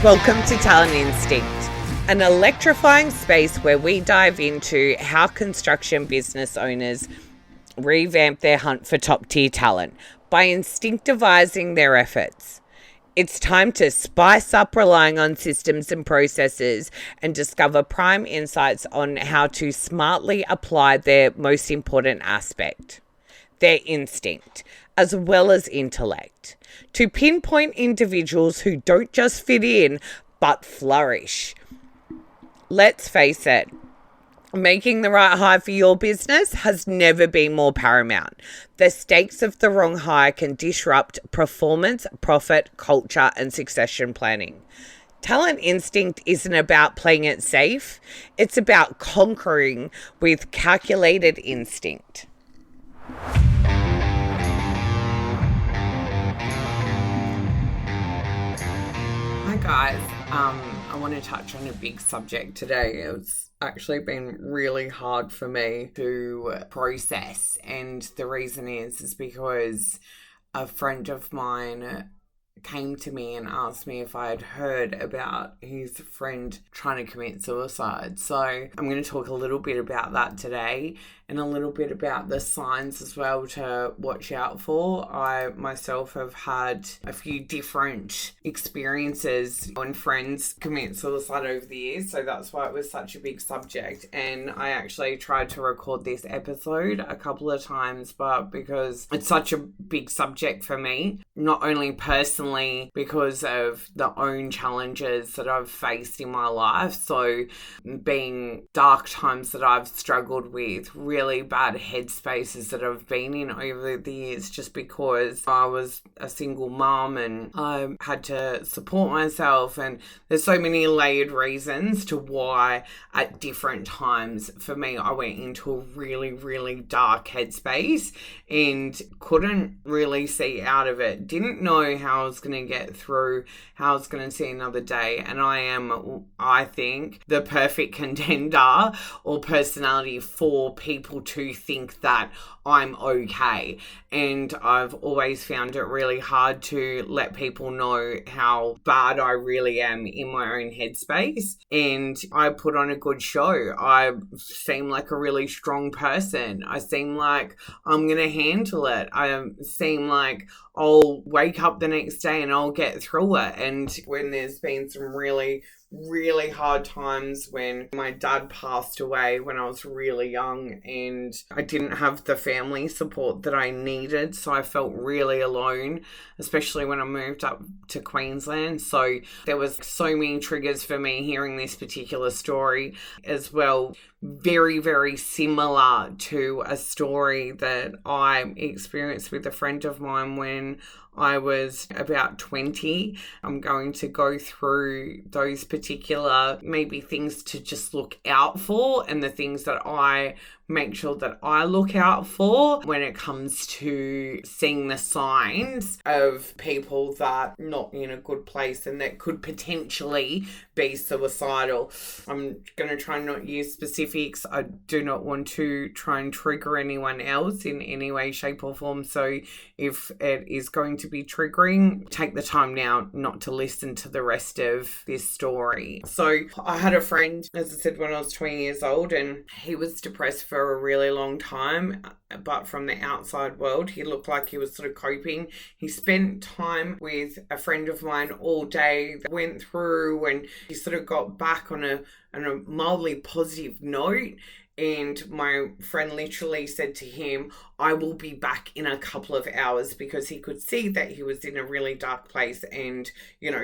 Welcome to Talent Instinct, an electrifying space where we dive into how construction business owners revamp their hunt for top-tier talent by instinctivizing their efforts. It's time to spice up relying on systems and processes and discover prime insights on how to smartly apply their most important aspect, their instinct, as well as intellect, to pinpoint individuals who don't just fit in, but flourish. Let's face it, making the right hire for your business has never been more paramount. The stakes of the wrong hire can disrupt performance, profit, culture, and succession planning. Talent Instinct isn't about playing it safe. It's about conquering with calculated instinct. Hi guys, I want to touch on a big subject today. It's actually been really hard for me to process, and the reason is because a friend of mine came to me and asked me if I had heard about his friend trying to commit suicide. So I'm going to talk a little bit about that today and a little bit about the signs as well to watch out for. I myself have had a few different experiences when friends commit suicide over the years, so that's why it was such a big subject. And I actually tried to record this episode a couple of times, but because it's such a big subject for me, not only personally because of the own challenges that I've faced in my life, so being dark times that I've struggled with, really bad headspaces that I've been in over the years just because I was a single mom and I had to support myself, and there's so many layered reasons to why at different times for me I went into a really, really dark headspace and couldn't really see out of it. Didn't know how I was going to get through, how I was going to see another day. And I think, the perfect contender or personality for people to think that I'm okay. And I've always found it really hard to let people know how bad I really am in my own headspace. And I put on a good show. I seem like a really strong person. I seem like I'm going to handle it. I seem like I'll wake up the next day and I'll get through it. And when there's been some really hard times, when my dad passed away when I was really young and I didn't have the family support that I needed, so I felt really alone, especially when I moved up to Queensland. So there was so many triggers for me hearing this particular story as well. Very, very similar to a story that I experienced with a friend of mine when I was about 20. I'm going to go through those particular maybe things to just look out for and the things that I make sure that I look out for when it comes to seeing the signs of people that are not in a good place and that could potentially be suicidal. I'm going to try and not use specifics. I do not want to try and trigger anyone else in any way, shape or form. So if it is going to be triggering, take the time now not to listen to the rest of this story. So I had a friend, as I said, when I was 20 years old, and he was depressed for a really long time, but from the outside world he looked like he was sort of coping. He spent time with a friend of mine all day, went through, and he sort of got back on a mildly positive note. And my friend literally said to him, I will be back in a couple of hours, because he could see that he was in a really dark place and,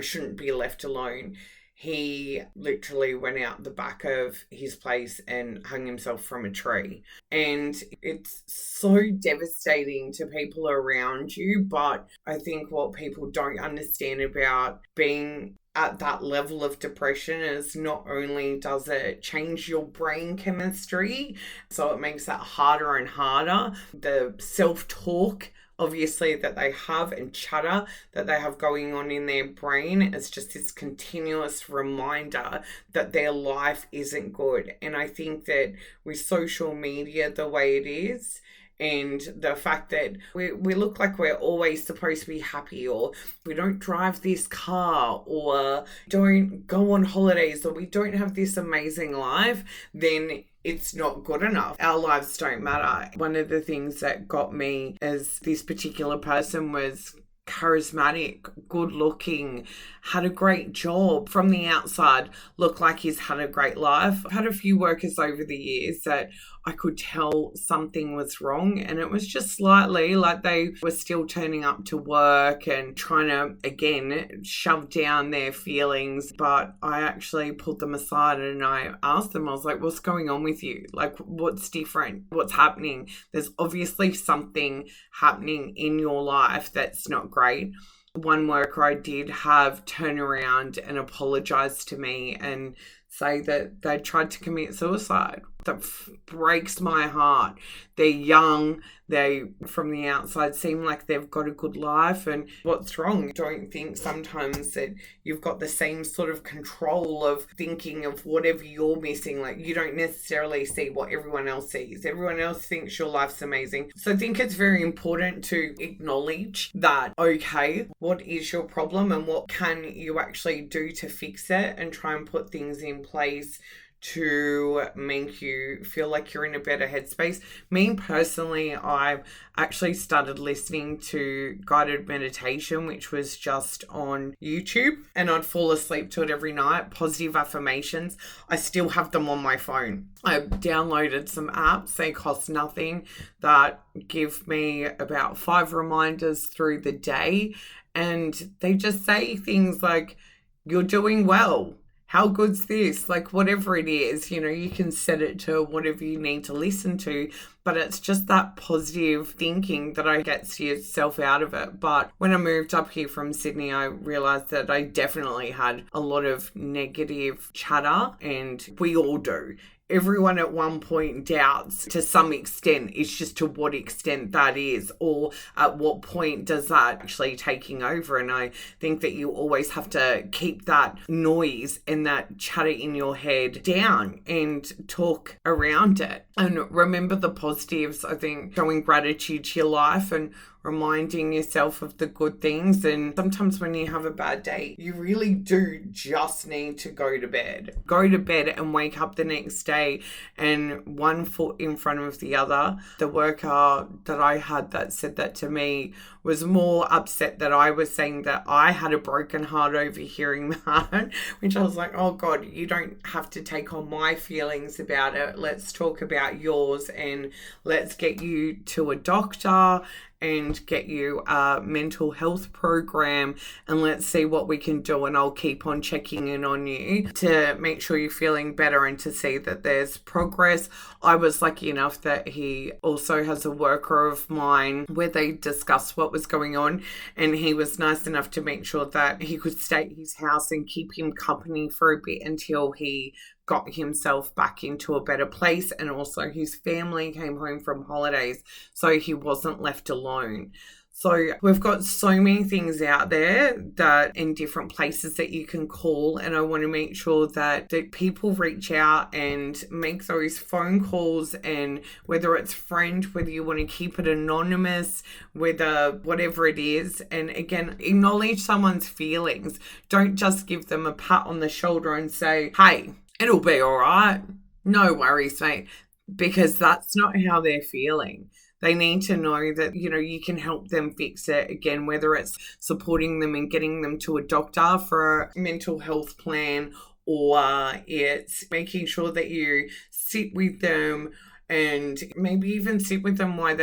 shouldn't be left alone. He literally went out the back of his place and hung himself from a tree. And it's so devastating to people around you. But I think what people don't understand about being at that level of depression is not only does it change your brain chemistry, so it makes that harder and harder. The self-talk obviously that they have and chatter that they have going on in their brain is just this continuous reminder that their life isn't good. And I think that with social media the way it is, And the fact that we look like we're always supposed to be happy, or we don't drive this car, or don't go on holidays, or we don't have this amazing life, then it's not good enough. Our lives don't matter. One of the things that got me as this particular person was charismatic, good looking, had a great job, from the outside looked like he's had a great life. I've had a few workers over the years that I could tell something was wrong, and it was just slightly like they were still turning up to work and trying to, again, shove down their feelings. But I actually pulled them aside and I asked them, I was like, what's going on with you? Like, what's different? What's happening? There's obviously something happening in your life that's not great. One worker I did have turn around and apologize to me and say that they tried to commit suicide. That breaks my heart. They're young. They, from the outside, seem like they've got a good life. And what's wrong? Don't think sometimes that you've got the same sort of control of thinking of whatever you're missing. Like, you don't necessarily see what everyone else sees. Everyone else thinks your life's amazing. So I think it's very important to acknowledge that, okay, what is your problem and what can you actually do to fix it, and try and put things in place to make you feel like you're in a better headspace. Me personally, I've actually started listening to guided meditation, which was just on YouTube, and I'd fall asleep to it every night. Positive affirmations. I still have them on my phone. I've downloaded some apps. They cost nothing, that give me about 5 reminders through the day. And they just say things like, you're doing well. How good's this? Like, whatever it is, you can set it to whatever you need to listen to, but it's just that positive thinking that I gets yourself out of it. But when I moved up here from Sydney, I realized that I definitely had a lot of negative chatter, and we all do. Everyone at one point doubts to some extent. It's just to what extent that is, or at what point does that actually taking over. And I think that you always have to keep that noise and that chatter in your head down and talk around it. And remember the positives. I think showing gratitude to your life and reminding yourself of the good things. And sometimes when you have a bad day, you really do just need to go to bed. Go to bed and wake up the next day and one foot in front of the other. The worker that I had that said that to me was more upset that I was saying that I had a broken heart over hearing that, which I was like, oh God, you don't have to take on my feelings about it. Let's talk about yours, and let's get you to a doctor and get you a mental health program, and let's see what we can do. And I'll keep on checking in on you to make sure you're feeling better and to see that there's progress. I was lucky enough that he also has a worker of mine where they discussed what was going on, and he was nice enough to make sure that he could stay at his house and keep him company for a bit until he got himself back into a better place. And also his family came home from holidays, so he wasn't left alone. So we've got so many things out there that in different places that you can call, and I want to make sure that people reach out and make those phone calls, and whether it's friend, whether you want to keep it anonymous, whether whatever it is. And again, acknowledge someone's feelings. Don't just give them a pat on the shoulder and say, hey, it'll be all right. No worries, mate, because that's not how they're feeling. They need to know that, you can help them fix it. Again, whether it's supporting them and getting them to a doctor for a mental health plan, or it's making sure that you sit with them and maybe even sit with them while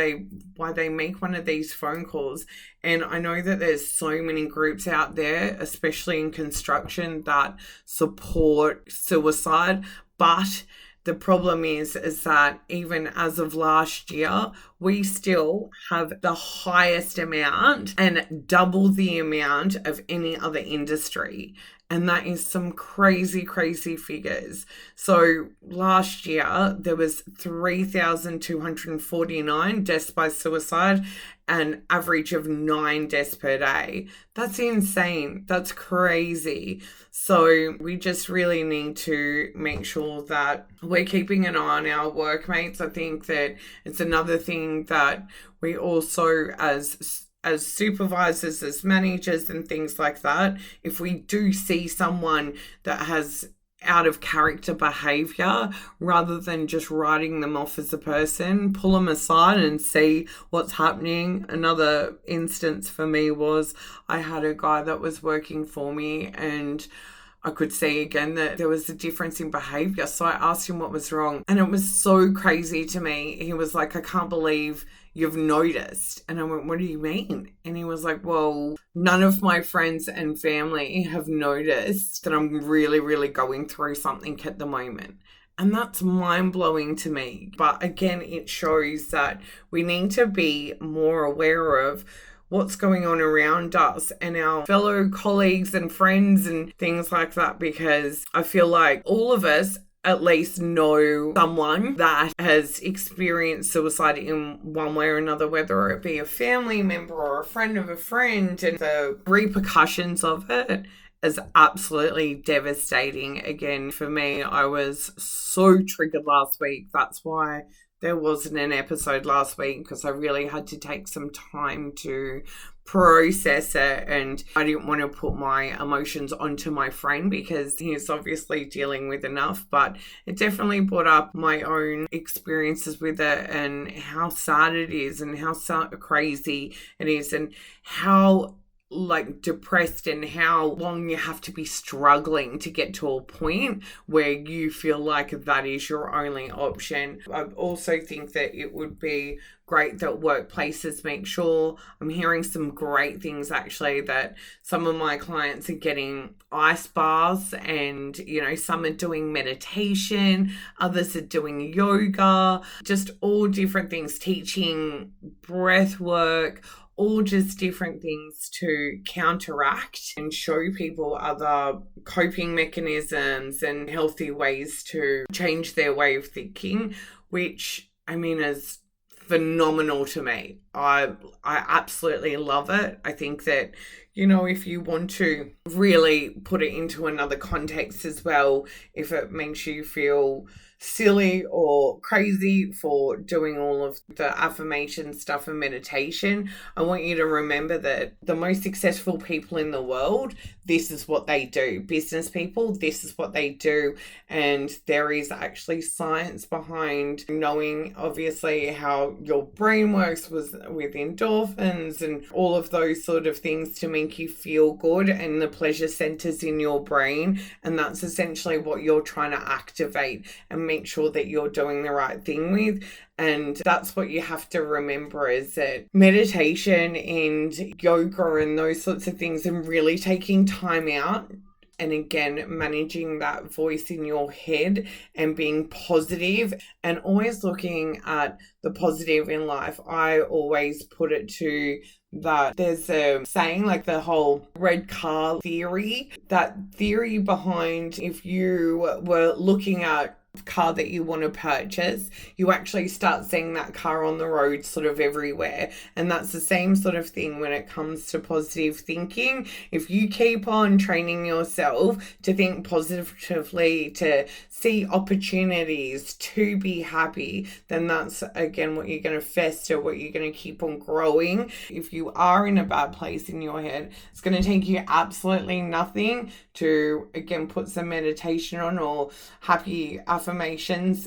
they make one of these phone calls. And I know that there's so many groups out there, especially in construction, that support suicide, but the problem is that even as of last year, we still have the highest amount and double the amount of any other industry. And that is some crazy, crazy figures. So last year, there was 3,249 deaths by suicide, an average of 9 deaths per day. That's insane. That's crazy. So we just really need to make sure that we're keeping an eye on our workmates. I think that it's another thing that we also, as supervisors, as managers and things like that, if we do see someone that has out of character behavior, rather than just writing them off as a person, pull them aside and see what's happening. Another instance for me was I had a guy that was working for me, and I could see again that there was a difference in behavior. So I asked him what was wrong, and it was so crazy to me. He was like, I can't believe you've noticed. And I went, what do you mean? And he was like, well, none of my friends and family have noticed that I'm really, really going through something at the moment. And that's mind-blowing to me. But again, it shows that we need to be more aware of what's going on around us and our fellow colleagues and friends and things like that, because I feel like all of us at least know someone that has experienced suicide in one way or another, whether it be a family member or a friend of a friend, and the repercussions of it is absolutely devastating. Again, for me, I was so triggered last week. That's why there wasn't an episode last week, because I really had to take some time to process it, and I didn't want to put my emotions onto my friend because he's obviously dealing with enough. But it definitely brought up my own experiences with it and how sad it is and how crazy it is and how depressed and how long you have to be struggling to get to a point where you feel like that is your only option. I also think that it would be great that workplaces make sure, I'm hearing some great things actually, that some of my clients are getting ice baths, and some are doing meditation, others are doing yoga, just all different things, teaching breath work, all just different things to counteract and show people other coping mechanisms and healthy ways to change their way of thinking, which is phenomenal to me. I absolutely love it. I think that, if you want to really put it into another context as well, if it makes you feel silly or crazy for doing all of the affirmation stuff and meditation, I want you to remember that the most successful people in the world, this is what they do. Business people, this is what they do. And there is actually science behind knowing, obviously, how your brain works with endorphins and all of those sort of things to make you feel good, and the pleasure centers in your brain. And that's essentially what you're trying to activate and make sure that you're doing the right thing with. And that's what you have to remember, is that meditation and yoga and those sorts of things, and really taking time out, and again, managing that voice in your head and being positive and always looking at the positive in life. I always put it to that there's a saying, like the whole red car theory, that theory behind, if you were looking at car that you want to purchase, you actually start seeing that car on the road sort of everywhere. And that's the same sort of thing when it comes to positive thinking. If you keep on training yourself to think positively, to see opportunities, to be happy, then that's again what you're going to fester, what you're going to keep on growing. If you are in a bad place in your head, it's going to take you absolutely nothing to again put some meditation on or happy affirmations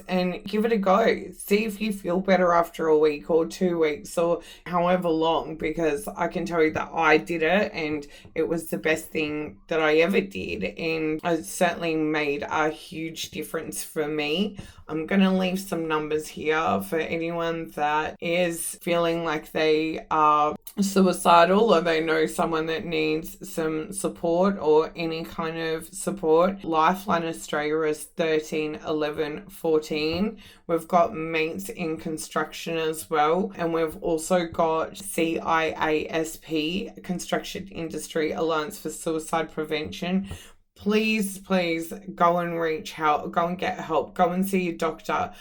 and give it a go. See if you feel better after a week or 2 weeks or however long, because I can tell you that I did it and it was the best thing that I ever did, and it certainly made a huge difference for me. I'm going to leave some numbers here for anyone that is feeling like they are suicidal or they know someone that needs some support or any kind of support. Lifeline Australia is 13 11 14. We've got Mates in Construction as well, and we've also got CIASP, Construction Industry Alliance for Suicide Prevention. please, please go and reach help, go and get help, go and see your doctor,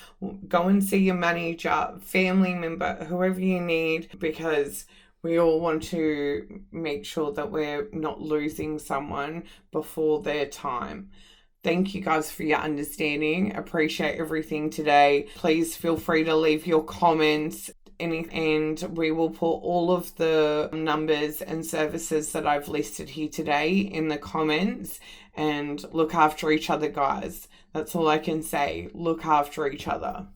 go and see your manager, family member, whoever you need, because we all want to make sure that we're not losing someone before their time. Thank you guys for your understanding. Appreciate everything today. Please feel free to leave your comments, and we will put all of the numbers and services that I've listed here today in the comments. And look after each other, guys. That's all I can say. Look after each other.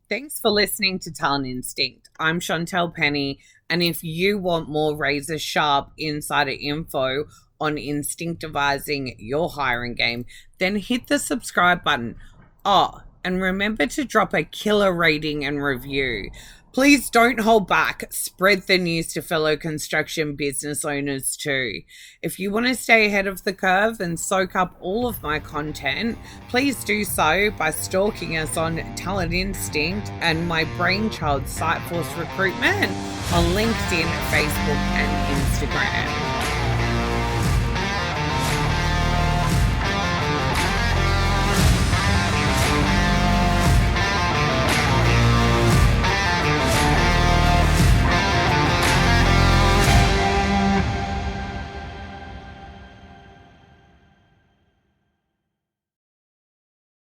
Thanks for listening to Talent Instinct. I'm Chantal Penny, and if you want more razor sharp insider info on instinctivizing your hiring game, then hit the subscribe button. Oh, and remember to drop a killer rating and review. Please don't hold back. Spread the news to fellow construction business owners too. If you want to stay ahead of the curve and soak up all of my content, please do so by stalking us on Talent Instinct and my brainchild Siteforce Recruitment on LinkedIn, Facebook, and Instagram.